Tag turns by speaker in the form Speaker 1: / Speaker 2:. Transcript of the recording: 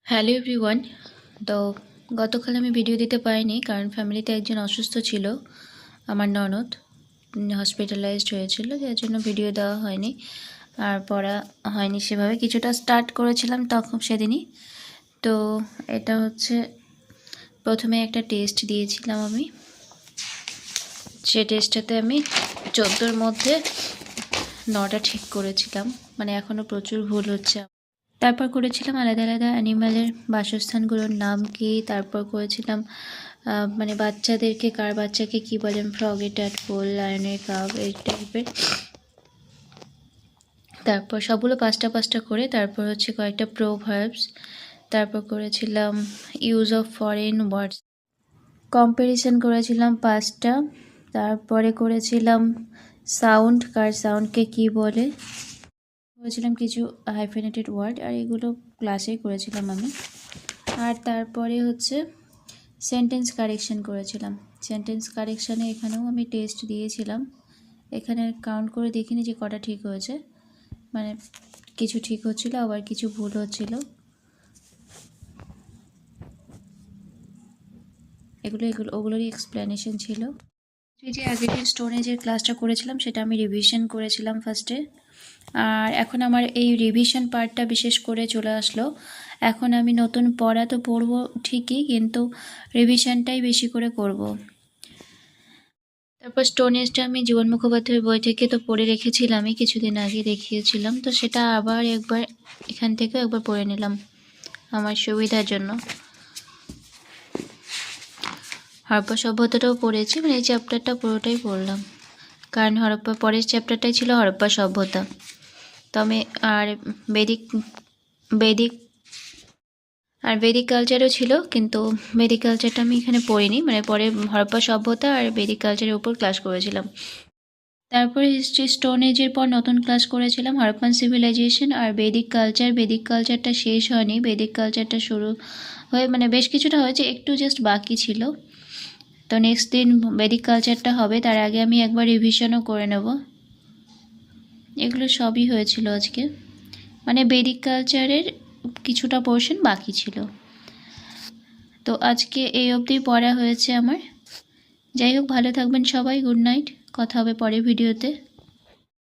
Speaker 1: Hello everyone. তো গতকাল আমি ভিডিও দিতে পারিনি কারণ ফ্যামিলিতে একজন অসুস্থ ছিল, আমার ননদ হসপিটালাইজড হয়েছিল, যার জন্য ভিডিও দেওয়া হয়নি আর পড়া হয়নি সেভাবে। কিছুটা স্টার্ট করেছিলাম তখন সেদিনই। তো এটা হচ্ছে প্রথমে একটা টেস্ট দিয়েছিলাম আমি, সে টেস্টটাতে আমি 14র মধ্যে 9টা ঠিক করেছিলাম, মানে এখনও প্রচুর ভুল হচ্ছে। তারপর করেছিলাম আলাদা আলাদা অ্যানিমালের বাসস্থানগুলোর নাম কি, তারপর করেছিলাম মানে বাচ্চাদেরকে কার বাচ্চাকে কি বলেন, ফ্রগের ট্যাডপোল, লায়নের কাপ, এই টাইপের। তারপর সবগুলো পাঁচটা পাঁচটা করে, তারপর হচ্ছে কয়েকটা প্রোভার্বস, তারপর করেছিলাম use of foreign words, comparison করেছিলাম 5টা, তারপরে করেছিলাম সাউন্ড, কার সাউন্ডকে কি বলে, করেছিলাম কিছু হাইফেনেটেড ওয়ার্ড, আর এগুলো ক্লাসেই করেছিলাম আমি। আর তারপরে হচ্ছে সেন্টেন্স কারেকশন করেছিলাম। সেন্টেন্স কারেকশানে এখানেও আমি টেস্ট দিয়েছিলাম, এখানে কাউন্ট করে দেখিনি যে কটা ঠিক হয়েছে, মানে কিছু ঠিক হচ্ছিলো আবার কিছু ভুল হচ্ছিলো। ওগুলোরই এক্সপ্লেনেশন ছিল। যে আগের স্টোন এজের ক্লাসটা করেছিলাম সেটা আমি রিভিশন করেছিলাম ফার্স্টে, আর এখন আমার এই রিভিশন পার্টটা বিশেষ করে চলে আসলো। এখন আমি নতুন পড়া তো পড়বো ঠিকই, কিন্তু রিভিশনটাই বেশি করে করব। তারপর স্টোন এজটা আমি জীবন মুখোপাধ্যায়ের বই থেকে তো পড়ে রেখেছিলামই, কিছুদিন আগে দেখিয়েছিলাম, তো সেটা আবার একবার এখান থেকেও একবার পড়ে নিলাম আমার সুবিধার জন্য। হরপ্পা সভ্যতাটাও পড়েছি, মানে এই চ্যাপ্টারটা পুরোটাই পড়লাম, কারণ হরপ্পা পরের চ্যাপ্টারটাই ছিল হরপ্পা সভ্যতা। তো আমি আর বেদিক কালচারও ছিল, কিন্তু বেদিক কালচারটা আমি এখানে পড়িনি, মানে পরে হরপ্পা সভ্যতা আর বেদিক কালচারের উপর ক্লাস করেছিলাম। তারপরে হিস্ট্রি স্টোন এজের পর নতুন ক্লাস করেছিলাম হরপ্পান সিভিলাইজেশন আর বেদিক কালচার। বেদিক কালচারটা শেষ হয়নি, বেদিক কালচারটা শুরু হয়ে মানে বেশ কিছুটা হয়েছে, একটু জাস্ট বাকি ছিল। তো নেক্সট দিন বেদিক কালচারটা হবে, তার আগে আমি একবার রিভিশনও করে নেব। এগুলো সবই হয়েছিল আজকে, মানে বেদিক কালচারের কিছুটা পোর্শন বাকি ছিল। তো আজকে এই অবধি পড়া হয়েছে আমার। যাই হোক, ভালো থাকবেন সবাই, গুড নাইট, কথা হবে পরের ভিডিওতে।